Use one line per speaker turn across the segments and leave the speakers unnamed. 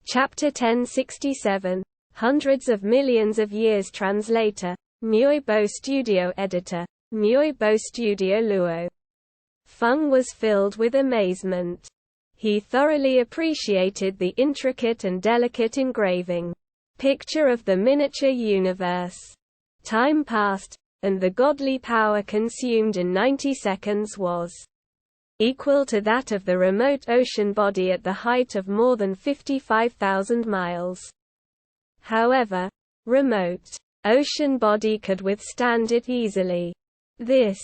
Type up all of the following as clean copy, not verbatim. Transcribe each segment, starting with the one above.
Chapter 1067. Hundreds of millions of years. Translator. Myoibo Studio. Editor. Myoibo Studio. Luo Feng was filled with amazement. He thoroughly appreciated the intricate and delicate engraving picture of the miniature universe. Time passed, and the godly power consumed in 90 seconds was equal to that of the remote ocean body at the height of more than 55,000 miles. However, remote ocean body could withstand it easily. This,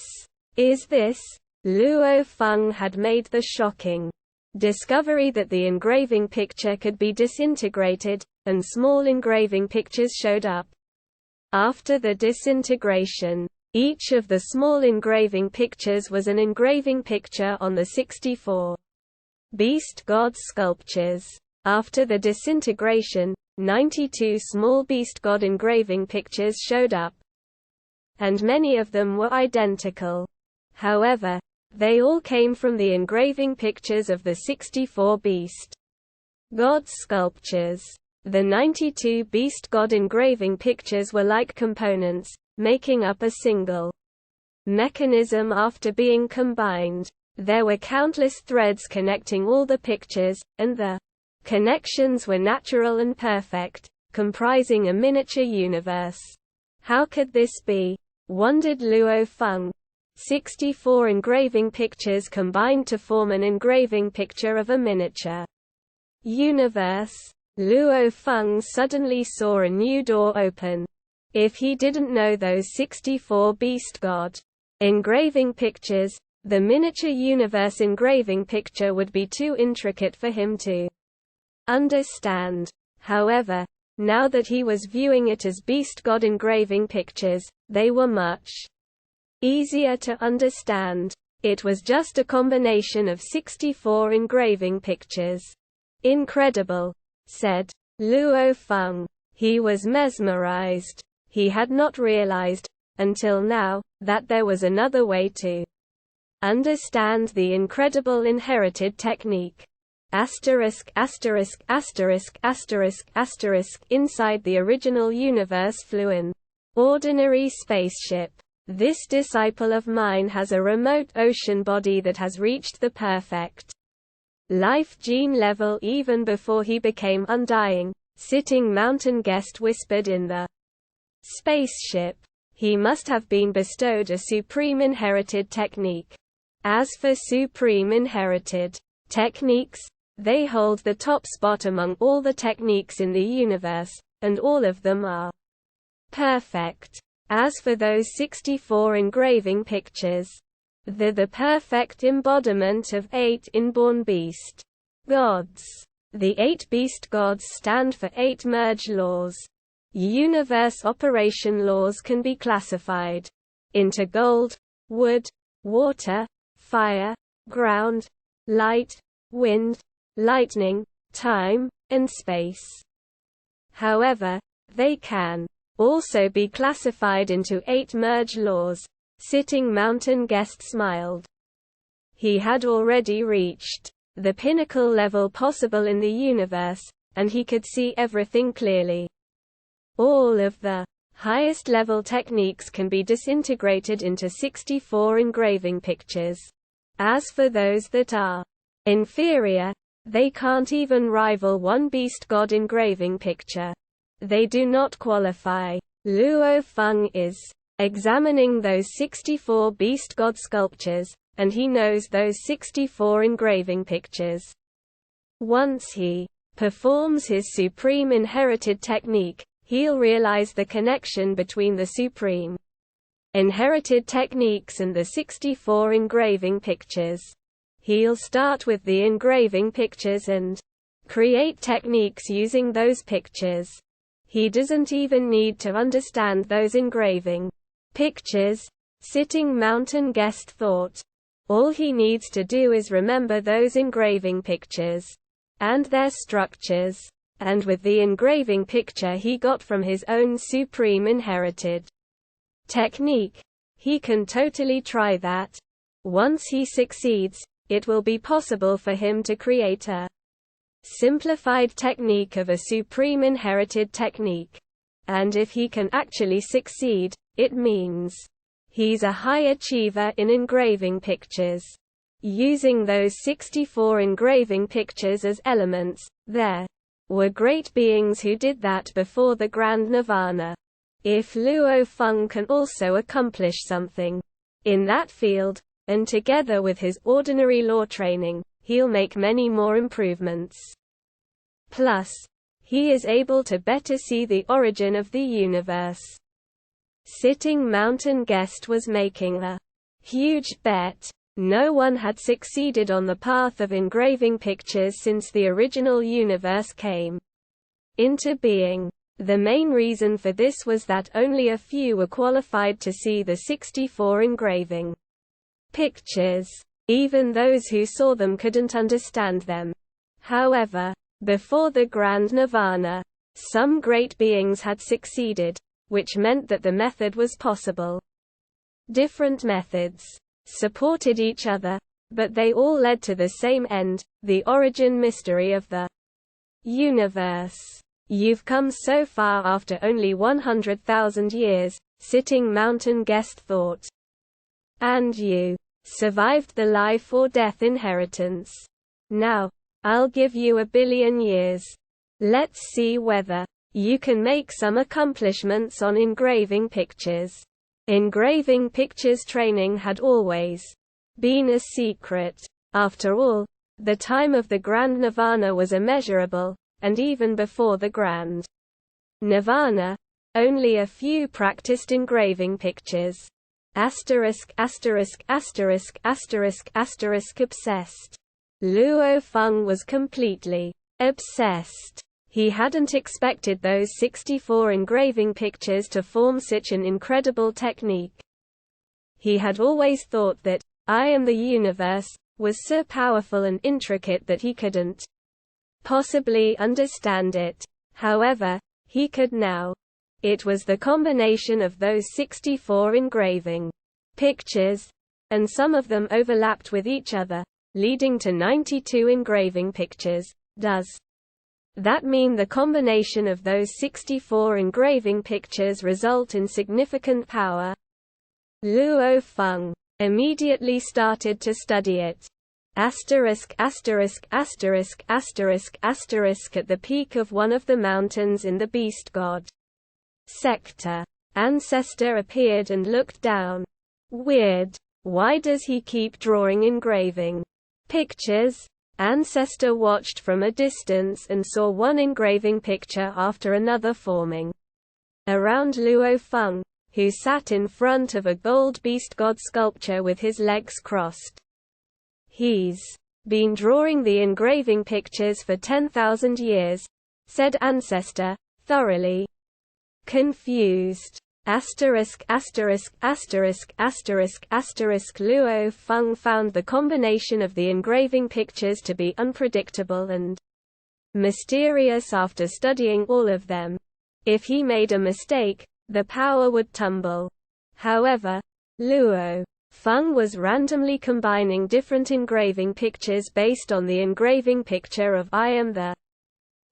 Luo Feng had made the shocking discovery that the engraving picture could be disintegrated, and small engraving pictures showed up. After the disintegration, each of the small engraving pictures was an engraving picture on the 64 beast god sculptures. After the disintegration, 92 small beast god engraving pictures showed up, and many of them were identical. However, they all came from the engraving pictures of the 64 beast god sculptures. The 92 beast god engraving pictures were like components, making up a single mechanism. After being combined, there were countless threads connecting all the pictures, and the connections were natural and perfect, comprising a miniature universe. How could this be? Wondered Luo Feng. 64 engraving pictures combined to form an engraving picture of a miniature universe. Luo Feng suddenly saw a new door open. If he didn't know those 64 beast god engraving pictures, the miniature universe engraving picture would be too intricate for him to understand. However, now that he was viewing it as beast god engraving pictures, they were much easier to understand. It was just a combination of 64 engraving pictures. Incredible, said Luo Feng. He was mesmerized. He had not realized, until now, that there was another way to understand the incredible inherited technique. Inside the original universe flew an ordinary spaceship. This disciple of mine has a remote ocean body that has reached the perfect life gene level even before he became undying. Sitting Mountain Guest whispered in the spaceship. He must have been bestowed a supreme inherited technique. As for supreme inherited techniques, they hold the top spot among all the techniques in the universe, and all of them are perfect. As for those 64 engraving pictures, they're the perfect embodiment of 8 inborn beast gods. The 8 beast gods stand for 8 merge laws. Universe operation laws can be classified into gold, wood, water, fire, ground, light, wind, lightning, time, and space. However, they can also be classified into 8 merge laws. Sitting Mountain Guest smiled. He had already reached the pinnacle level possible in the universe, and he could see everything clearly. All of the highest level techniques can be disintegrated into 64 engraving pictures. As for those that are inferior, they can't even rival one beast god engraving picture. They do not qualify. Luo Feng is examining those 64 beast god sculptures, and he knows those 64 engraving pictures. Once he performs his supreme inherited technique, he'll realize the connection between the supreme inherited techniques and the 64 engraving pictures. He'll start with the engraving pictures and create techniques using those pictures. He doesn't even need to understand those engraving pictures, Sitting Mountain Guest thought. All he needs to do is remember those engraving pictures and their structures, and with the engraving picture he got from his own supreme inherited technique, he can totally try that. Once he succeeds, it will be possible for him to create a simplified technique of a supreme inherited technique. And if he can actually succeed, it means he's a high achiever in engraving pictures. Using those 64 engraving pictures as elements, there were great beings who did that before the Grand Nirvana. If Luo Feng can also accomplish something in that field, and together with his ordinary law training, he'll make many more improvements. Plus, he is able to better see the origin of the universe. Sitting Mountain Guest was making a huge bet. No one had succeeded on the path of engraving pictures since the original universe came into being. The main reason for this was that only a few were qualified to see the 64 engraving pictures. Even those who saw them couldn't understand them. However, before the Grand Nirvana, some great beings had succeeded, which meant that the method was possible. Different methods supported each other, but they all led to the same end, the origin mystery of the universe. You've come so far after only 100,000 years, Sitting Mountain Guest thought. And you survived the life or death inheritance. Now, I'll give you 1 billion years. Let's see whether you can make some accomplishments on engraving pictures. Engraving pictures training had always been a secret. After all, the time of the Grand Nirvana was immeasurable, and even before the Grand Nirvana, only a few practiced engraving pictures. Asterisk asterisk asterisk asterisk asterisk obsessed. Luo Feng was completely obsessed. He hadn't expected those 64 engraving pictures to form such an incredible technique. He had always thought that I Am the Universe was so powerful and intricate that he couldn't possibly understand it. However, he could now. It was the combination of those 64 engraving pictures, and some of them overlapped with each other, leading to 92 engraving pictures. Does that mean the combination of those 64 engraving pictures result in significant power? Luo Feng immediately started to study it. Asterisk asterisk asterisk asterisk asterisk at the peak of one of the mountains in the Beast God sector. Ancestor appeared and looked down. Weird. Why does he keep drawing engraving pictures? Ancestor watched from a distance and saw one engraving picture after another forming around Luo Feng, who sat in front of a gold beast god sculpture with his legs crossed. He's been drawing the engraving pictures for 10,000 years, said Ancestor, thoroughly confused. Asterisk asterisk asterisk asterisk asterisk Luo Feng found the combination of the engraving pictures to be unpredictable and mysterious after studying all of them. If he made a mistake, the power would tumble. However, Luo Feng was randomly combining different engraving pictures based on the engraving picture of I Am the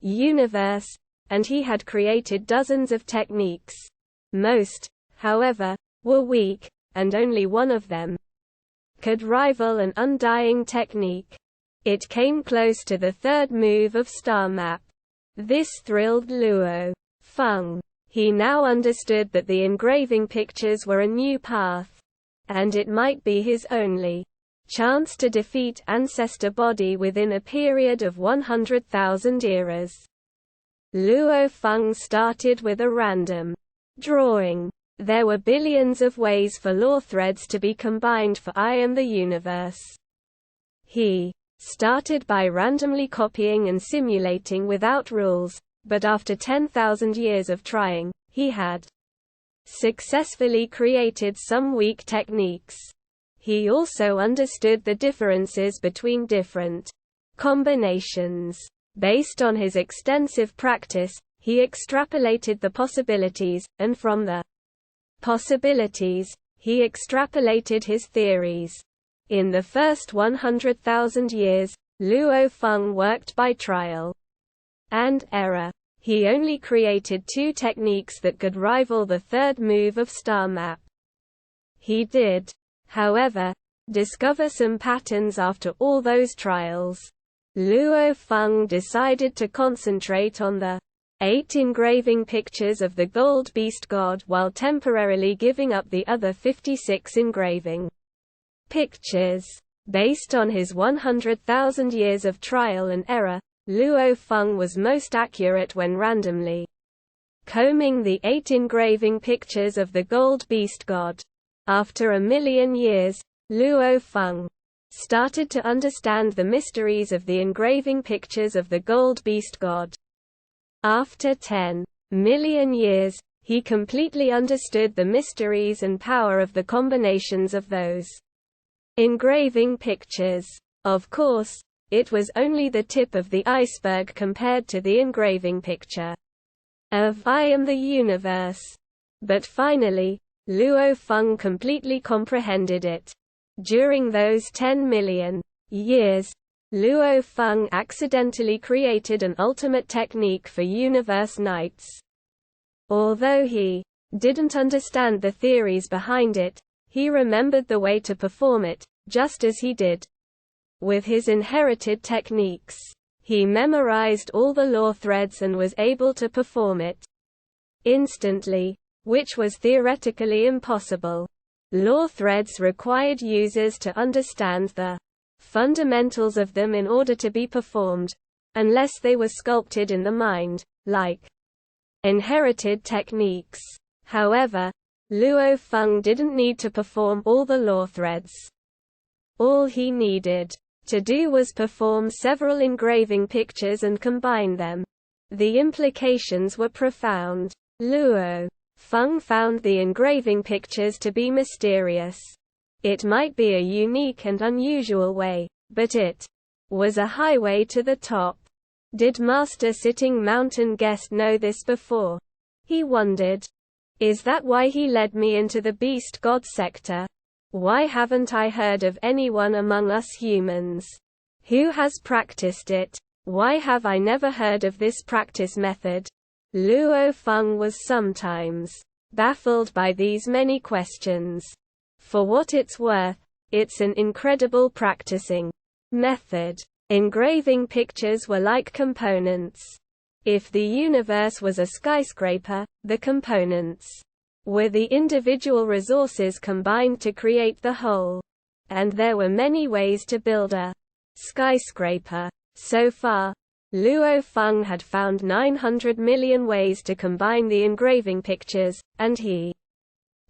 Universe, and he had created dozens of techniques. Most, however, were weak, and only one of them could rival an undying technique. It came close to the third move of Star Map. This thrilled Luo Feng. He now understood that the engraving pictures were a new path, and it might be his only chance to defeat Ancestor Body within a period of 100,000 eras. Luo Feng started with a random drawing. There were billions of ways for law threads to be combined for I Am the Universe. He started by randomly copying and simulating without rules, but after 10,000 years of trying, he had successfully created some weak techniques. He also understood the differences between different combinations. Based on his extensive practice, he extrapolated the possibilities, and from the possibilities, he extrapolated his theories. In the first 100,000 years, Luo Feng worked by trial and error. He only created 2 techniques that could rival the third move of star map. He did, however, discover some patterns after all those trials. Luo Feng decided to concentrate on the 8 engraving pictures of the gold beast god while temporarily giving up the other 56 engraving pictures. Based on his 100,000 years of trial and error, Luo Feng was most accurate when randomly combing the 8 engraving pictures of the gold beast god. After 1,000,000 years, Luo Feng started to understand the mysteries of the engraving pictures of the gold beast god. After 10 million years, he completely understood the mysteries and power of the combinations of those engraving pictures. Of course, it was only the tip of the iceberg compared to the engraving picture of I Am the Universe. But finally, Luo Feng completely comprehended it. During those 10 million years, Luo Feng accidentally created an ultimate technique for universe nights. Although he didn't understand the theories behind it, he remembered the way to perform it, just as he did with his inherited techniques. He memorized all the law threads and was able to perform it instantly, which was theoretically impossible. Law threads required users to understand the fundamentals of them in order to be performed, unless they were sculpted in the mind, like inherited techniques. However, Luo Feng didn't need to perform all the law threads. All he needed to do was perform several engraving pictures and combine them. The implications were profound. Luo Feng found the engraving pictures to be mysterious. It might be a unique and unusual way, but it was a highway to the top. Did Master Sitting Mountain Guest know this before? He wondered. Is that why he led me into the beast god sector? Why haven't I heard of anyone among us humans who has practiced it? Why have I never heard of this practice method? Luo Feng was sometimes baffled by these many questions. For what it's worth, it's an incredible practicing method. Engraving pictures were like components. If the universe was a skyscraper, the components were the individual resources combined to create the whole. And there were many ways to build a skyscraper. So far, Luo Feng had found 900 million ways to combine the engraving pictures, and he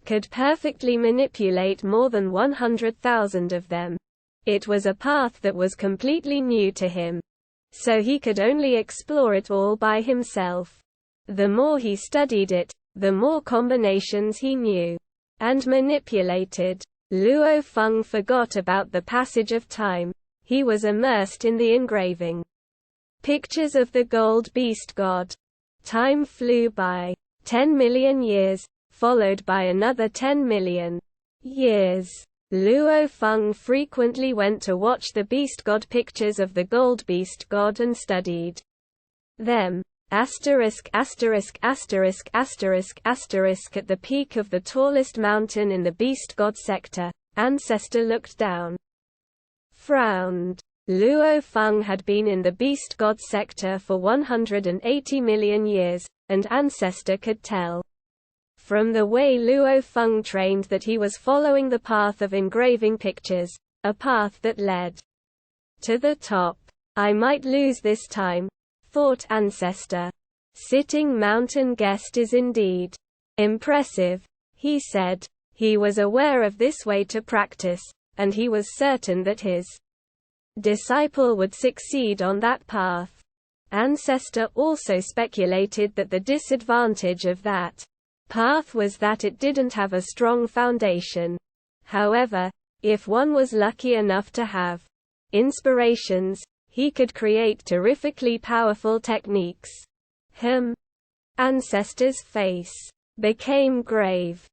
could perfectly manipulate more than 100,000 of them. It was a path that was completely new to him, so he could only explore it all by himself. The more he studied it, the more combinations he knew and manipulated. Luo Feng forgot about the passage of time. He was immersed in the engraving pictures of the gold beast god. Time flew by. 10 million years, followed by another 10 million years. Luo Feng frequently went to watch the beast god pictures of the gold beast god and studied them. At the peak of the tallest mountain in the beast god sector, Ancestor looked down. Frowned. Luo Feng had been in the beast god sector for 180 million years, and Ancestor could tell from the way Luo Feng trained that he was following the path of engraving pictures, a path that led to the top. I might lose this time, thought Ancestor. Sitting Mountain Guest is indeed impressive, he said. He was aware of this way to practice, and he was certain that his disciple would succeed on that path. Ancestor also speculated that the disadvantage of that path was that it didn't have a strong foundation. However, if one was lucky enough to have inspirations, he could create terrifically powerful techniques. Ancestor's face became grave.